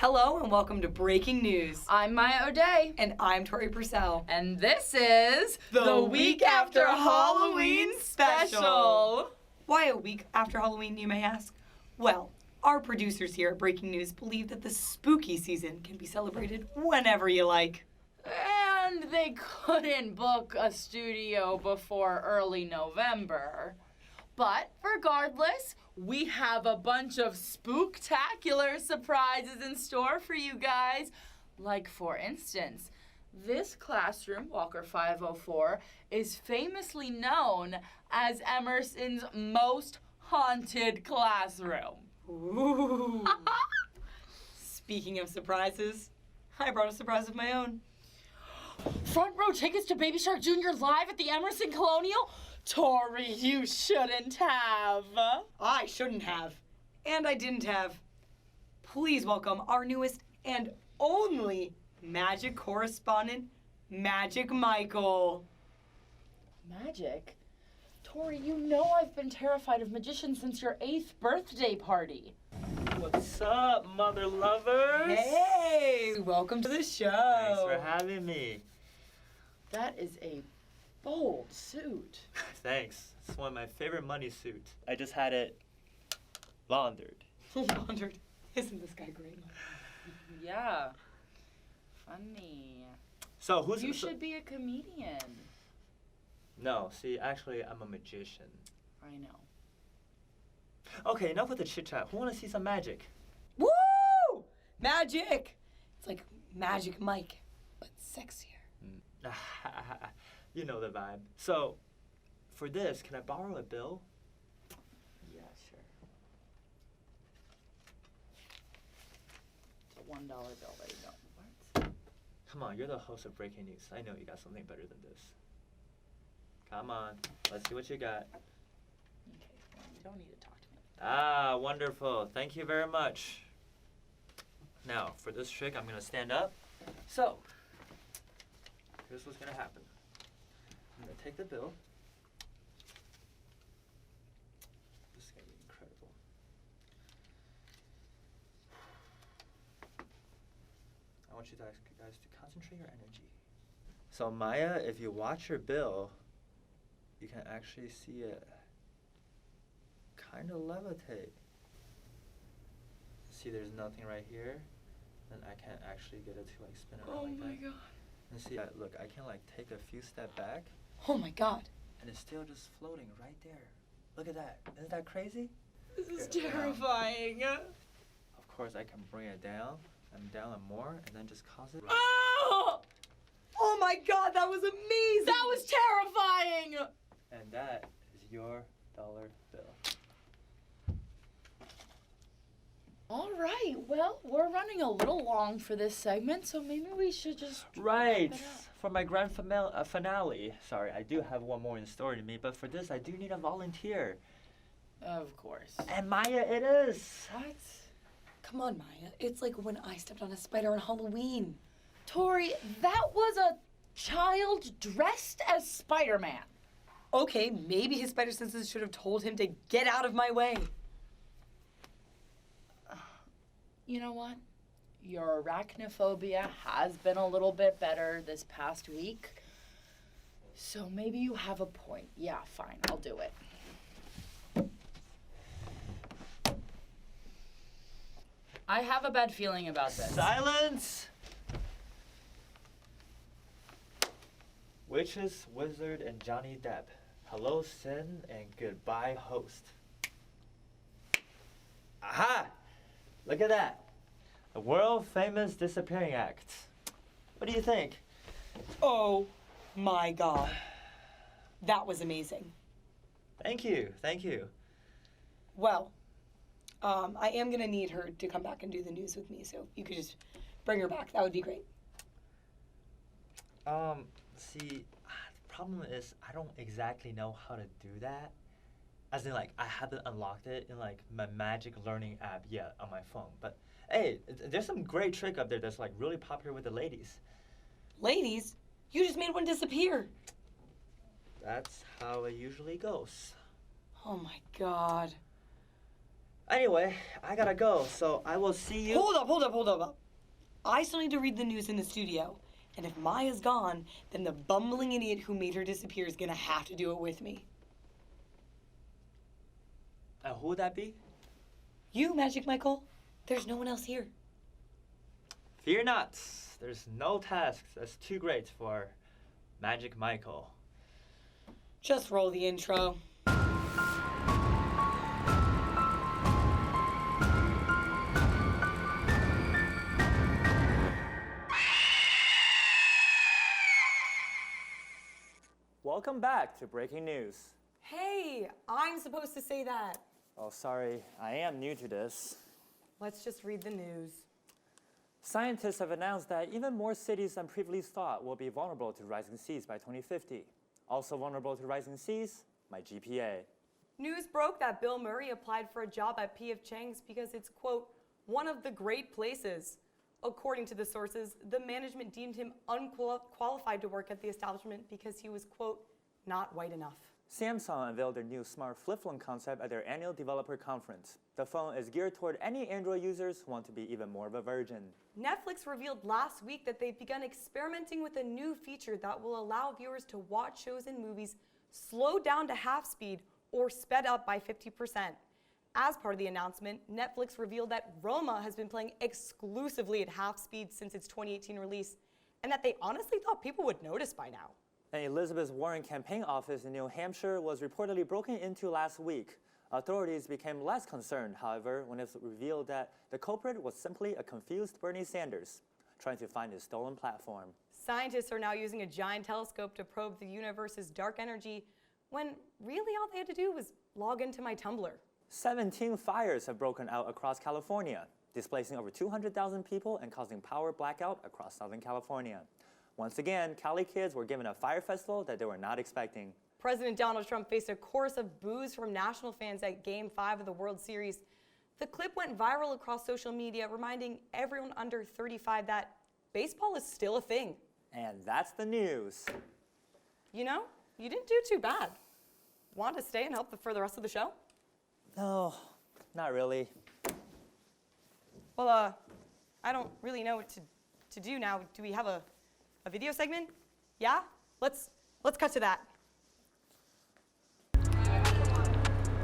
Hello and welcome to Breaking News. I'm Maya O'Day. And I'm Tori Purcell. And this is the Week After Halloween Special. Why a week after Halloween, you may ask? Well, our producers here at Breaking News believe that the spooky season can be celebrated whenever you like. And they couldn't book a studio before early November. But regardless, we have a bunch of spooktacular surprises in store for you guys. Like, for instance, this classroom, Walker 504, is famously known as Emerson's most haunted classroom. Ooh. Speaking of surprises, I brought a surprise of my own. Front row tickets to Baby Shark Jr. live at the Emerson Colonial? Tori, you shouldn't have. I shouldn't have. And I didn't have. Please welcome our newest and only magic correspondent, Magic Michael. Magic? Tori, you know I've been terrified of magicians since your 8th birthday party. What's up, mother lovers? Hey, welcome to the show. Thanks for having me. That is a bold suit. Thanks. It's one of my favorite money suits. I just had it laundered. Laundered. Isn't this guy great? Yeah. Funny. So who's You should be a comedian. No, see, actually, I'm a magician. I know. Okay, enough with the chit chat. Who wants to see some magic? Woo! Magic! It's like Magic Mike, but sexier. You know the vibe. So, for this, can I borrow a bill? Yeah, sure. It's a $1 bill. There you go. What? Come on, you're the host of Breaking News. I know you got something better than this. Come on, let's see what you got. Okay, well, you don't need to talk to me. Ah, wonderful. Thank you very much. Now, for this trick, I'm going to stand up. So, here's what's going to happen. I'm going to take the bill. This is going to be incredible. I want you guys to concentrate your energy. So, Maya, if you watch your bill, you can actually see it kind of levitate. See, there's nothing right here, and I can't actually get it to like spin around like that. Oh my god. And see, look, I can like take a few steps back, Oh my god. and it's still just floating right there. Look at that. Isn't that crazy? This is Here, terrifying. Of course, I can bring it down and more, and then just cause it. Oh! Oh my god, that was amazing! That was terrifying! And that is your dollar bill. All right, well, we're running a little long for this segment, so maybe we should just Right. wrap it up. For my grand finale. Sorry, I do have one more in store to me, but for this, I do need a volunteer. Of course. And Maya, it is. What? Come on, Maya. It's like when I stepped on a spider on Halloween. Tori, that was a child dressed as Spider-Man. Okay, maybe his spider senses should have told him to get out of my way. You know what? Your arachnophobia has been a little bit better this past week. So maybe you have a point. Yeah, fine, I'll do it. I have a bad feeling about this. Silence! Witches, Wizard, and Johnny Depp. Hello, Sin, and goodbye, host. Aha! Look at that. The world famous disappearing act. What do you think? Oh my god. That was amazing. Thank you, thank you. Well, I am gonna need her to come back and do the news with me, so if you could just bring her back, that would be great. See, the problem is I don't exactly know how to do that. As in, like, I haven't unlocked it in, like, my magic learning app yet on my phone. But, hey, there's some great trick up there that's, like, really popular with the ladies. Ladies, you just made one disappear. That's how it usually goes. Oh my god. Anyway, I gotta go, so I will see you. Hold up. I still need to read the news in the studio. And if Maya's gone, then the bumbling idiot who made her disappear is gonna have to do it with me. And who would that be? You, Magic Michael. There's no one else here. Fear not. There's no task that's too great for Magic Michael. Just roll the intro. Welcome back to Breaking News. Hey, I'm supposed to say that. Oh, sorry, I am new to this. Let's just read the news. Scientists have announced that even more cities than previously thought will be vulnerable to rising seas by 2050. Also vulnerable to rising seas, my GPA. News broke that Bill Murray applied for a job at P.F. Chang's because it's, quote, one of the great places. According to the sources, the management deemed him unqualified to work at the establishment because he was, quote, not white enough. Samsung unveiled their new smart flip phone concept at their annual developer conference. The phone is geared toward any Android users who want to be even more of a virgin. Netflix revealed last week that they've begun experimenting with a new feature that will allow viewers to watch shows and movies slowed down to half speed or sped up by 50%. As part of the announcement, Netflix revealed that Roma has been playing exclusively at half speed since its 2018 release, and that they honestly thought people would notice by now. An Elizabeth Warren campaign office in New Hampshire was reportedly broken into last week. Authorities became less concerned, however, when it was revealed that the culprit was simply a confused Bernie Sanders, trying to find his stolen platform. Scientists are now using a giant telescope to probe the universe's dark energy, when really all they had to do was log into my Tumblr. 17 fires have broken out across California, displacing over 200,000 people and causing power blackout across Southern California. Once again, Cali kids were given a fire festival that they were not expecting. President Donald Trump faced a chorus of boos from national fans at Game 5 of the World Series. The clip went viral across social media, reminding everyone under 35 that baseball is still a thing. And that's the news. You know, you didn't do too bad. Want to stay and help for the rest of the show? No, not really. Well, I don't really know what to do now. Do we have a video segment? Yeah? Let's cut to that.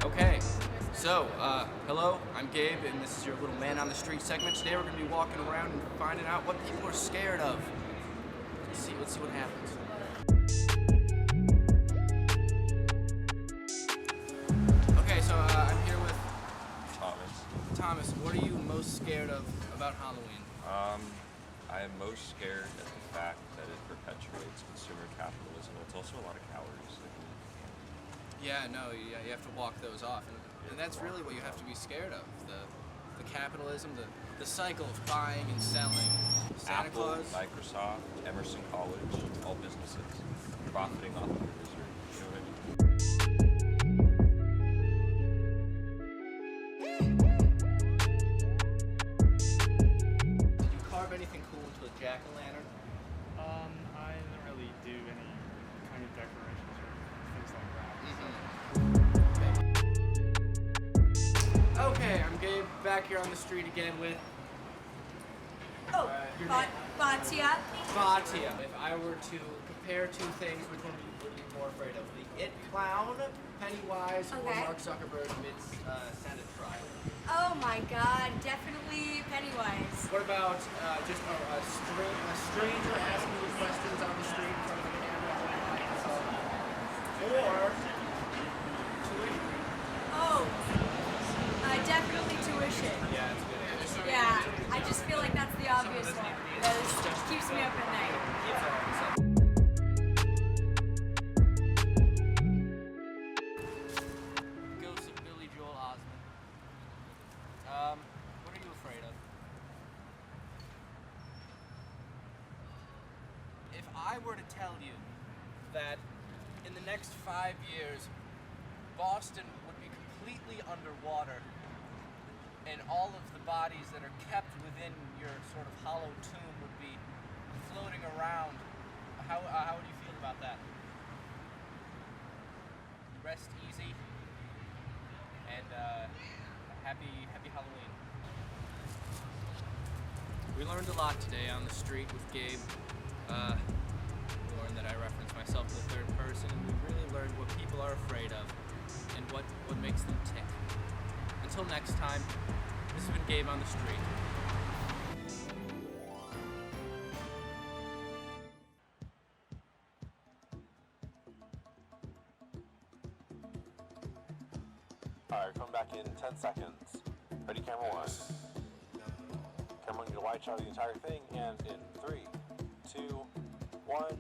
Okay, so, hello, I'm Gabe, and this is your little man on the street segment. Today we're going to be walking around and finding out what people are scared of. Let's see what happens. Okay, so I'm here with Thomas. What are you most scared of about Halloween? I am most scared at the fact that it perpetuates consumer capitalism. It's also a lot of calories. Yeah, no, you have to walk those off, and that's really what you have to be scared of. The capitalism, the cycle of buying and selling. Santa Apple, Claus. Microsoft, Emerson College, all businesses profiting off of your misery. You know what I mean? Did you carve anything cool into a jack-o'-lantern? I didn't really do any kind of decorations or things like that. Okay, I'm Gabe, back here on the street again with... Oh, your name? Batia. Batia. If I were to compare two things, which one would you be more afraid of? The It Clown, Pennywise, or Okay. Mark Zuckerberg amidst Senate trial? Oh my God, definitely Pennywise. What about just a stranger asking you questions on the street in front of a camera or a microphone? Or tuition? Oh, definitely tuition. Yeah, it's good. Yeah, I just feel like that's the obvious one. That keeps me up at night. Ghost of Billy Joel Osment. What are you afraid of? If I were to tell you that in the next 5 years, Boston would be completely underwater, and all of the bodies that are kept within your sort of hollow tomb would be floating around, how would you feel about that? Rest easy and Happy Halloween. We learned a lot today on the street with Gabe. We learned that I reference myself in the third person, and we really learned what people are afraid of and what makes them tick. Until next time, this has been Gabe on the Street. Alright, come back in 10 seconds. Ready, camera one. Camera one, get a wide shot of the entire thing, and in 3, 2, 1,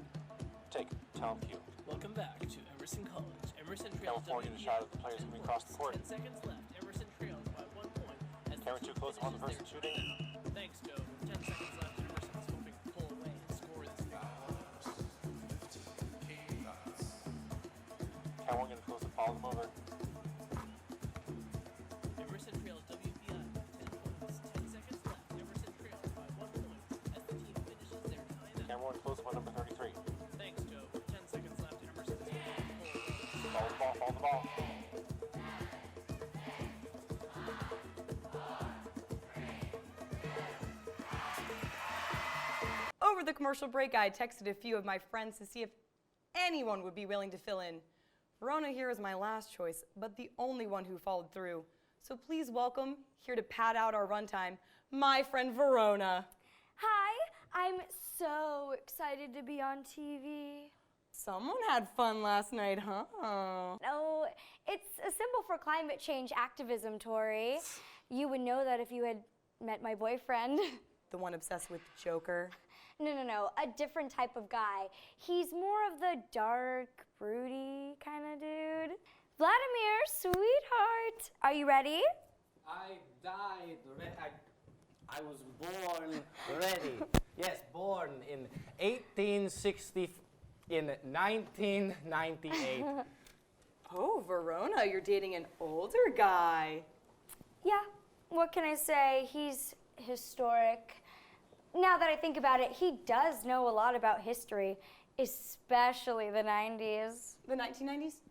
take. Tell them cue. Welcome back to Emerson College. Emerson trails Camera 4, get a shot of the players coming across the court. 10 seconds left. Emerson trails by 1 point. As Camera 2 close on the person shooting. Thanks, Joe. 10 seconds left. Emerson is hoping to pull away and score this game. Camera 1, gonna close and follow them over. Emerson trails WPI by 10 points. 10 seconds left. Emerson trails by 1 point as the team finishes their timeout. Camera 1, close up on number 33. Thanks, Joe. 10 seconds left. Emerson is hoping to pull away. Follow the ball, follow the ball. Over the commercial break, I texted a few of my friends to see if anyone would be willing to fill in. Verona here is my last choice, but the only one who followed through. So please welcome, here to pad out our runtime, my friend Verona. Hi, I'm so excited to be on TV. Someone had fun last night, huh? No, it's a symbol for climate change activism, Tori. You would know that if you had met my boyfriend. The one obsessed with Joker. No, a different type of guy. He's more of the dark, broody kind of dude. Vladimir, sweetheart, are you ready? I died. I was born ready. Yes, born in 1998. Oh, Verona, you're dating an older guy. Yeah, what can I say? He's historic. Now that I think about it, he does know a lot about history, especially the 90s. The 1990s?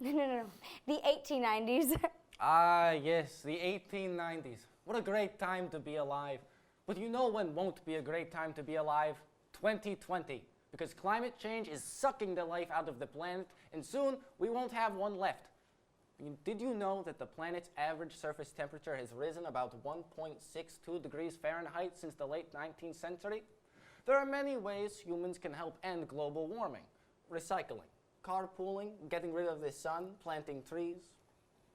No. The 1890s. Ah, yes, the 1890s. What a great time to be alive. But you know when won't be a great time to be alive? 2020. Because climate change is sucking the life out of the planet, and soon we won't have one left. Did you know that the planet's average surface temperature has risen about 1.62 degrees Fahrenheit since the late 19th century? There are many ways humans can help end global warming. Recycling, carpooling, getting rid of the sun, planting trees.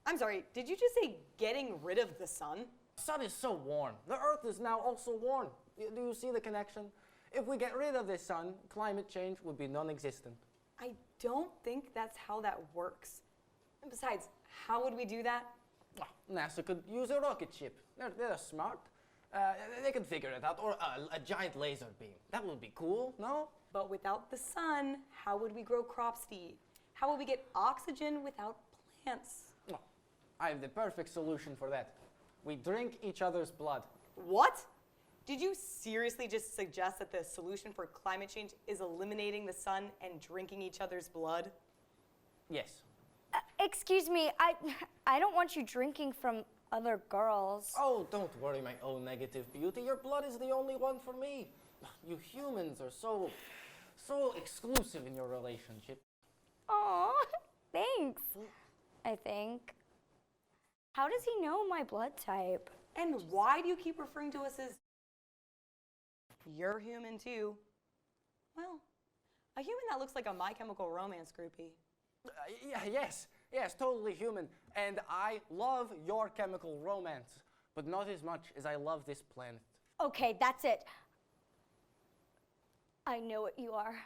I'm sorry, did you just say getting rid of the sun? The sun is so warm. The earth is now also warm. Do you see the connection? If we get rid of the sun, climate change would be non-existent. I don't think that's how that works. And besides, how would we do that? Well, NASA could use a rocket ship. They're smart. They could figure it out. Or a giant laser beam. That would be cool, no? But without the sun, how would we grow crops to eat? How would we get oxygen without plants? Well, I have the perfect solution for that. We drink each other's blood. What? Did you seriously just suggest that the solution for climate change is eliminating the sun and drinking each other's blood? Yes. Excuse me, I don't want you drinking from other girls. Oh, don't worry, my own negative beauty. Your blood is the only one for me. You humans are so exclusive in your relationship. Aw, thanks, I think. How does he know my blood type? And why do you keep referring to us as you're human too? Well, a human that looks like a My Chemical Romance groupie. Yes, totally human. And I love your chemical romance, but not as much as I love this planet. Okay, that's it. I know what you are.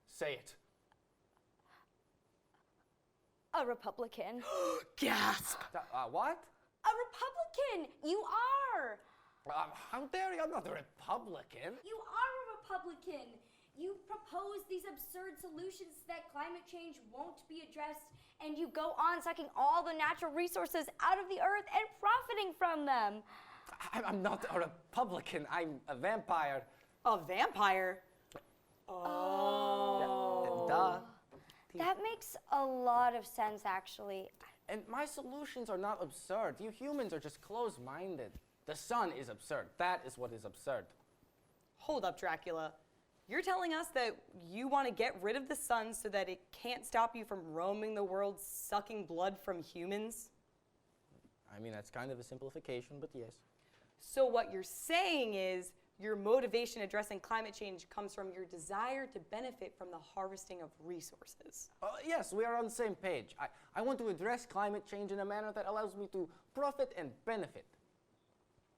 Say it. A Republican. Gasp! What? A Republican! You are! How dare you? I'm not a Republican. You are a Republican! You propose these absurd solutions that climate change won't be addressed, and you go on sucking all the natural resources out of the earth and profiting from them. I'm not a Republican. I'm a vampire. A vampire? Oh. Duh. That makes a lot of sense, actually. And my solutions are not absurd. You humans are just closed-minded. The sun is absurd. That is what is absurd. Hold up, Dracula. You're telling us that you want to get rid of the sun so that it can't stop you from roaming the world sucking blood from humans? I mean, that's kind of a simplification, but yes. So what you're saying is your motivation addressing climate change comes from your desire to benefit from the harvesting of resources. Yes, we are on the same page. I want to address climate change in a manner that allows me to profit and benefit.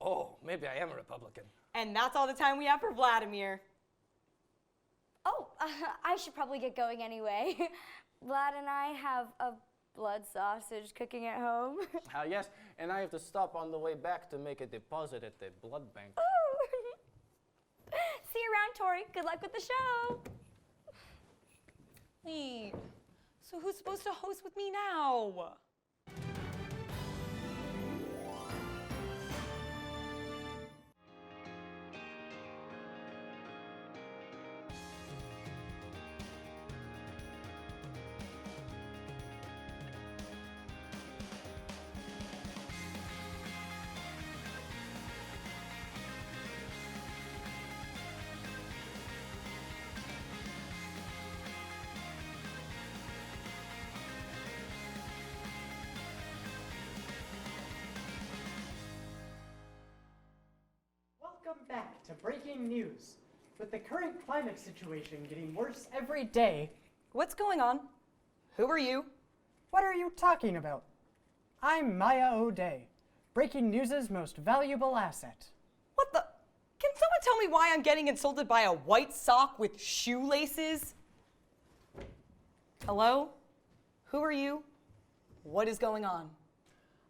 Oh, maybe I am a Republican. And that's all the time we have for Vladimir. Oh, I should probably get going anyway. Vlad and I have a blood sausage cooking at home. Yes, and I have to stop on the way back to make a deposit at the blood bank. Ooh. See you around, Tori. Good luck with the show. Wait, so who's supposed to host with me now? Welcome back to Breaking News. With the current climate situation getting worse every day. What's going on? Who are you? What are you talking about? I'm Maya O'Day, Breaking News's most valuable asset. What the? Can someone tell me why I'm getting insulted by a white sock with shoelaces? Hello? Who are you? What is going on?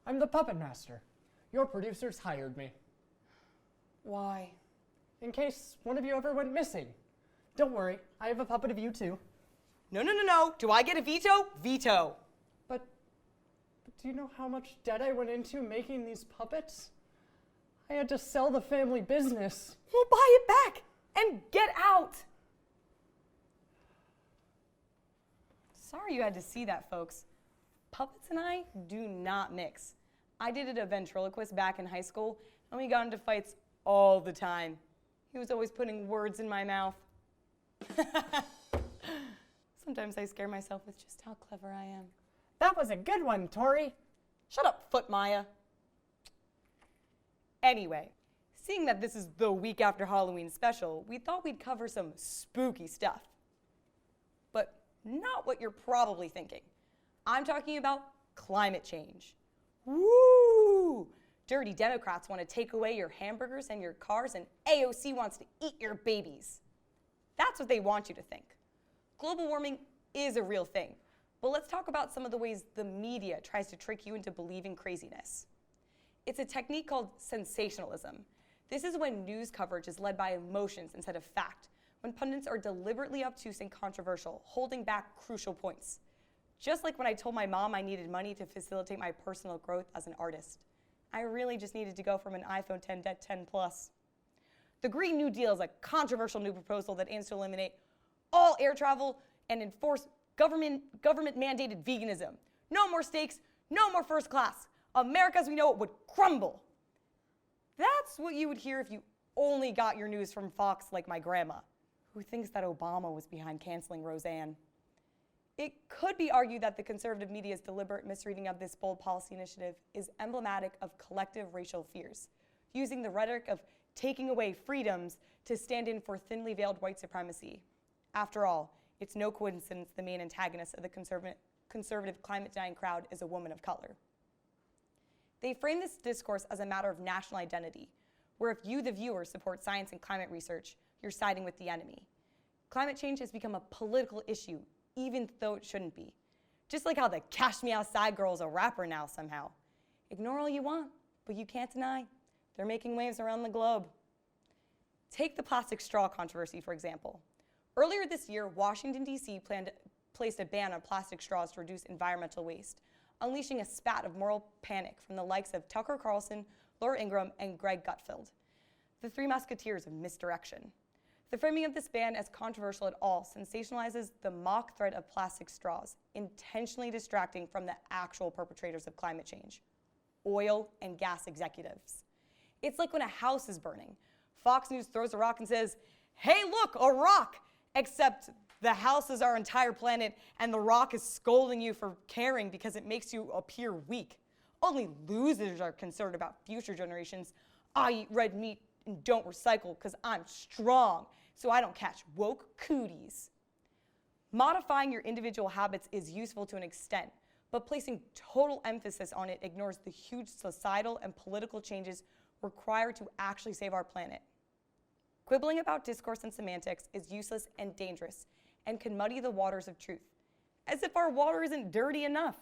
I'm the puppet master. Your producers hired me. Why? In case one of you ever went missing. Don't worry, I have a puppet of you too. No. Do I get a veto? Veto. But do you know how much debt I went into making these puppets? I had to sell the family business. We'll buy it back and get out. Sorry you had to see that, folks. Puppets and I do not mix. I dated a ventriloquist back in high school, and we got into fights all the time. He was always putting words in my mouth. Sometimes I scare myself with just how clever I am. That was a good one, Tori. Shut up, Foot Maya. Anyway, seeing that this is the week after Halloween special, we thought we'd cover some spooky stuff. But not what you're probably thinking. I'm talking about climate change. Woo! Dirty Democrats want to take away your hamburgers and your cars, and AOC wants to eat your babies. That's what they want you to think. Global warming is a real thing, but let's talk about some of the ways the media tries to trick you into believing craziness. It's a technique called sensationalism. This is when news coverage is led by emotions instead of fact, when pundits are deliberately obtuse and controversial, holding back crucial points. Just like when I told my mom I needed money to facilitate my personal growth as an artist. I really just needed to go from an iPhone 10 to 10 Plus. The Green New Deal is a controversial new proposal that aims to eliminate all air travel and enforce government-mandated veganism. No more steaks, no more first class. America as we know it would crumble. That's what you would hear if you only got your news from Fox like my grandma, who thinks that Obama was behind canceling Roseanne. It could be argued that the conservative media's deliberate misreading of this bold policy initiative is emblematic of collective racial fears, using the rhetoric of taking away freedoms to stand in for thinly veiled white supremacy. After all, it's no coincidence the main antagonist of the conservative climate-denying crowd is a woman of color. They frame this discourse as a matter of national identity, where if you, the viewer, support science and climate research, you're siding with the enemy. Climate change has become a political issue, even though it shouldn't be. Just like how the Cash Me Outside girl is a rapper now somehow. Ignore all you want, but you can't deny they're making waves around the globe. Take the plastic straw controversy, for example. Earlier this year, Washington, D.C. placed a ban on plastic straws to reduce environmental waste, unleashing a spat of moral panic from the likes of Tucker Carlson, Laura Ingraham, and Greg Gutfeld, the three musketeers of misdirection. The framing of this ban as controversial at all sensationalizes the mock threat of plastic straws, intentionally distracting from the actual perpetrators of climate change, oil and gas executives. It's like when a house is burning. Fox News throws a rock and says, "Hey, look, a rock!" Except the house is our entire planet, and the rock is scolding you for caring because it makes you appear weak. Only losers are concerned about future generations. I eat red meat and don't recycle because I'm strong, so I don't catch woke cooties. Modifying your individual habits is useful to an extent, but placing total emphasis on it ignores the huge societal and political changes required to actually save our planet. Quibbling about discourse and semantics is useless and dangerous and can muddy the waters of truth, as if our water isn't dirty enough.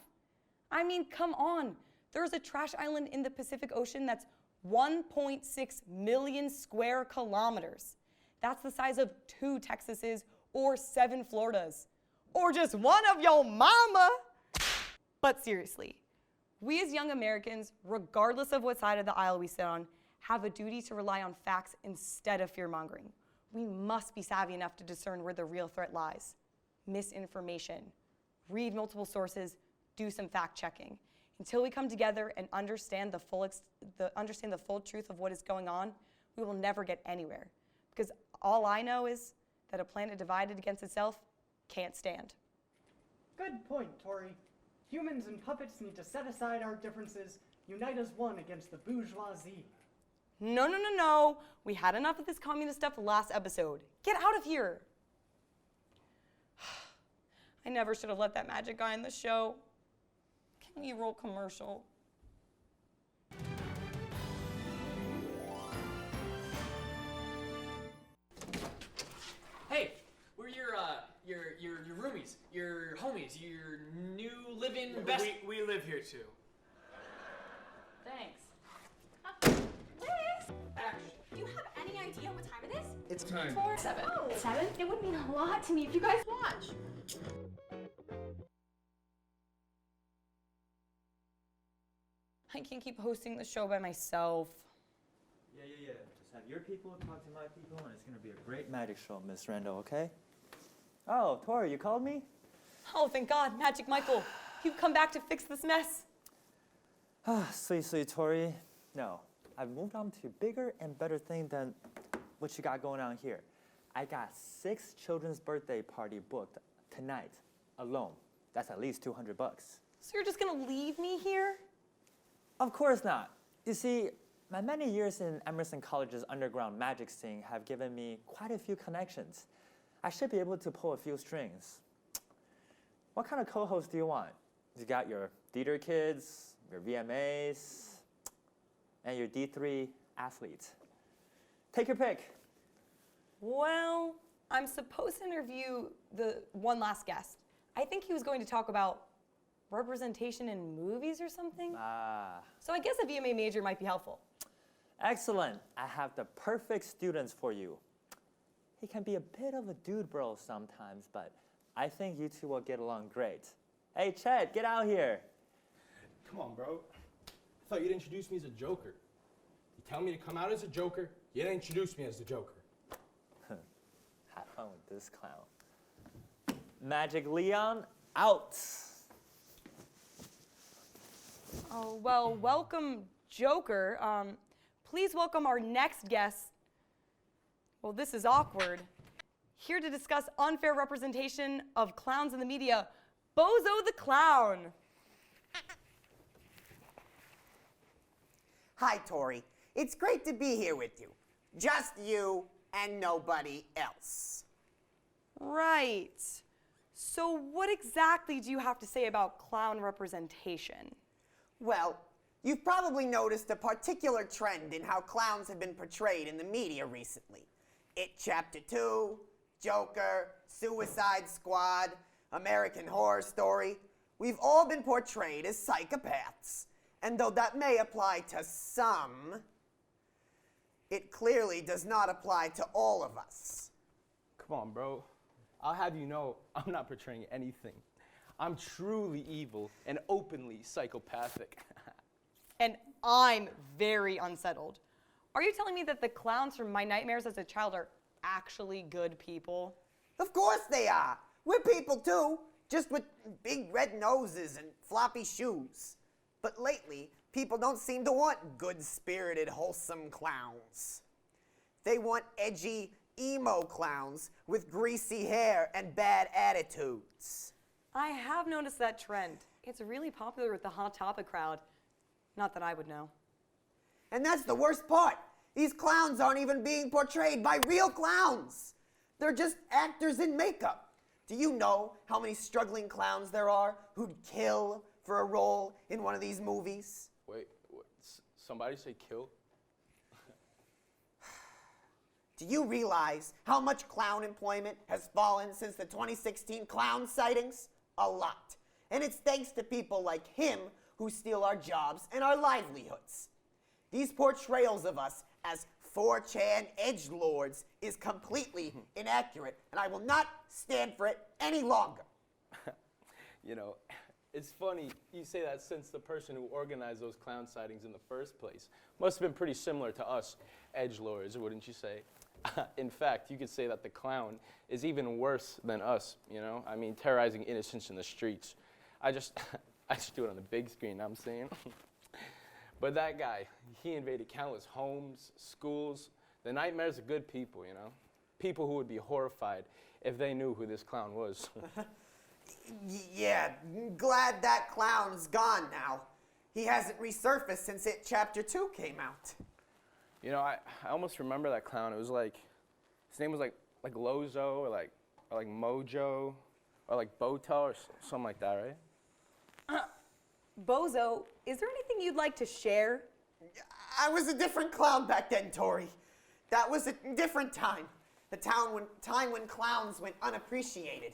I mean, come on. There's a trash island in the Pacific Ocean that's 1.6 million square kilometers. That's the size of 2 Texases or 7 Floridas, or just one of your mama. But seriously, we as young Americans, regardless of what side of the aisle we sit on, have a duty to rely on facts instead of fear-mongering. We must be savvy enough to discern where the real threat lies. Misinformation. Read multiple sources, do some fact-checking. Until we come together and understand the full truth of what is going on, we will never get anywhere. Because all I know is that a planet divided against itself can't stand. Good point, Tori. Humans and puppets need to set aside our differences, unite as one against the bourgeoisie. No, no, no, no. We had enough of this communist stuff last episode. Get out of here. I never should have let that magic guy in the show. Can we roll commercial? Hey, we're your roomies, your homies, your new living best. We live here too. Thanks. Do you have any idea what time it is? It's time. 7. Oh, 7? It would mean a lot to me if you guys watch. I can't keep hosting the show by myself. Yeah. Just have your people talk to my people, and it's going to be a great magic show, Miss Randall, okay? Oh, Tori, you called me? Oh, thank God, Magic Michael. You've come back to fix this mess. Sweet Tori. No, I've moved on to bigger and better things than what you got going on here. I got 6 children's birthday party booked tonight alone. That's at least $200. So you're just gonna leave me here? Of course not. You see, my many years in Emerson College's underground magic scene have given me quite a few connections. I should be able to pull a few strings. What kind of co-host do you want? You got your theater kids, your VMAs, and your D3 athletes. Take your pick. Well, I'm supposed to interview the one last guest. I think he was going to talk about representation in movies or something. So I guess a VMA major might be helpful. Excellent. I have the perfect students for you. He can be a bit of a dude bro sometimes, but I think you two will get along great. Hey, Chet, get out here. Come on, bro. I thought you'd introduce me as a joker. You tell me to come out as a joker, you didn't introduce me as the joker. Have fun with this clown. Magic Leon, out. Oh, well, welcome, Joker. Please welcome our next guest. Well, this is awkward. Here to discuss unfair representation of clowns in the media, Bozo the Clown. Hi, Tori. It's great to be here with you. Just you and nobody else. Right. So what exactly do you have to say about clown representation? Well, you've probably noticed a particular trend in how clowns have been portrayed in the media recently. It Chapter 2, Joker, Suicide Squad, American Horror Story. We've all been portrayed as psychopaths. And though that may apply to some, it clearly does not apply to all of us. Come on, bro. I'll have you know, I'm not portraying anything. I'm truly evil and openly psychopathic. And I'm very unsettled. Are you telling me that the clowns from my nightmares as a child are actually good people? Of course they are. We're people too, just with big red noses and floppy shoes. But lately, people don't seem to want good-spirited, wholesome clowns. They want edgy, emo clowns with greasy hair and bad attitudes. I have noticed that trend. It's really popular with the Hot Topic crowd. Not that I would know. And that's the worst part. These clowns aren't even being portrayed by real clowns. They're just actors in makeup. Do you know how many struggling clowns there are who'd kill for a role in one of these movies? Wait, somebody say kill? Do you realize how much clown employment has fallen since the 2016 clown sightings? A lot. And it's thanks to people like him who steal our jobs and our livelihoods. These portrayals of us as 4chan edgelords is completely inaccurate, and I will not stand for it any longer. You know, it's funny you say that since the person who organized those clown sightings in the first place must have been pretty similar to us edgelords, wouldn't you say? In fact, you could say that the clown is even worse than us, you know? I mean, terrorizing innocents in the streets. I just do it on the big screen, I'm saying. But that guy, he invaded countless homes, schools. The nightmares of good people, you know? People who would be horrified if they knew who this clown was. Yeah, glad that clown's gone now. He hasn't resurfaced since It Chapter 2 came out. You know, I almost remember that clown. It was like, his name was like Lozo or like Mojo or like Boto or something like that, right? Bozo, is there anything you'd like to share? I was a different clown back then, Tori. That was a different time. The time when clowns went unappreciated.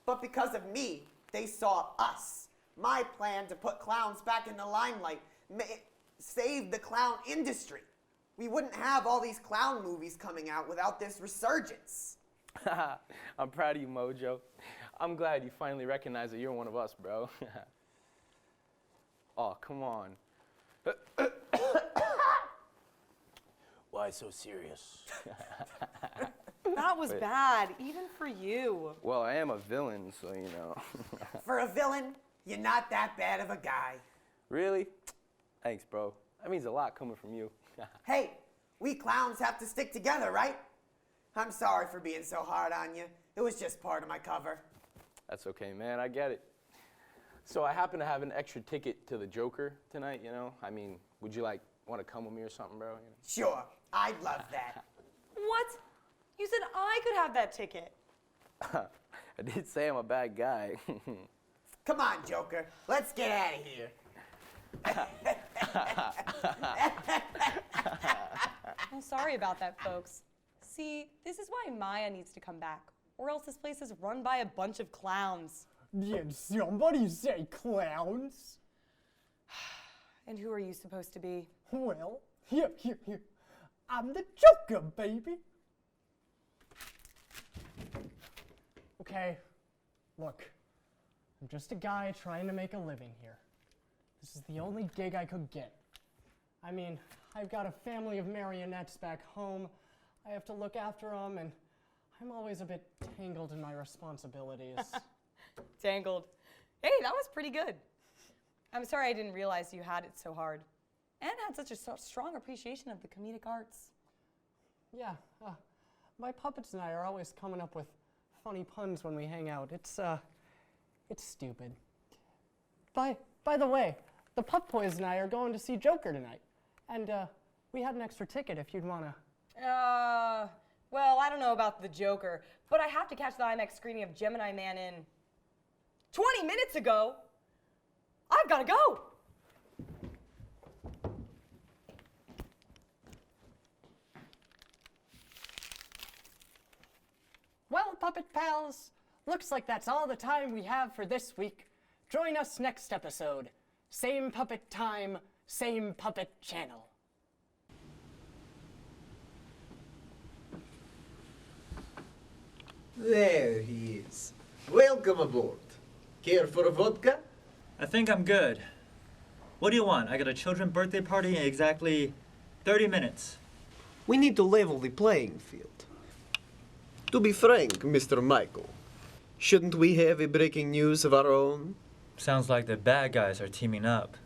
But because of me, they saw us. My plan to put clowns back in the limelight saved the clown industry. We wouldn't have all these clown movies coming out without this resurgence. I'm proud of you, Mojo. I'm glad you finally recognize that you're one of us, bro. Oh, come on. Why so serious? That was bad, even for you. Well, I am a villain, so you know. For a villain, you're not that bad of a guy. Really? Thanks, bro. That means a lot coming from you. Hey, we clowns have to stick together, right? I'm sorry for being so hard on you. It was just part of my cover. That's okay, man. I get it. So I happen to have an extra ticket to the Joker tonight, you know? I mean, would you want to come with me or something, bro? You know? Sure, I'd love that. What? You said I could have that ticket. I did say I'm a bad guy. Come on, Joker. Let's get out of here. I'm sorry about that, folks. See, this is why Maya needs to come back, or else this place is run by a bunch of clowns. Did somebody say clowns? And who are you supposed to be? Well, here. I'm the Joker, baby. Okay, look, I'm just a guy trying to make a living here. This is the only gig I could get. I mean, I've got a family of marionettes back home. I have to look after them, and I'm always a bit tangled in my responsibilities. Tangled. Hey, that was pretty good. I'm sorry I didn't realize you had it so hard and had such a strong appreciation of the comedic arts. Yeah, my puppets and I are always coming up with funny puns when we hang out. It's stupid. By the way, the Pup Boys and I are going to see Joker tonight, and we had an extra ticket if you'd wanna. Well, I don't know about the Joker, but I have to catch the IMAX screening of Gemini Man in 20 minutes ago. I've gotta go. Well, Puppet Pals, looks like that's all the time we have for this week. Join us next episode. Same puppet time, same puppet channel. There he is. Welcome aboard. Care for a vodka? I think I'm good. What do you want? I got a children's birthday party in exactly 30 minutes. We need to level the playing field. To be frank, Mr. Michael, shouldn't we have a breaking news of our own? Sounds like the bad guys are teaming up.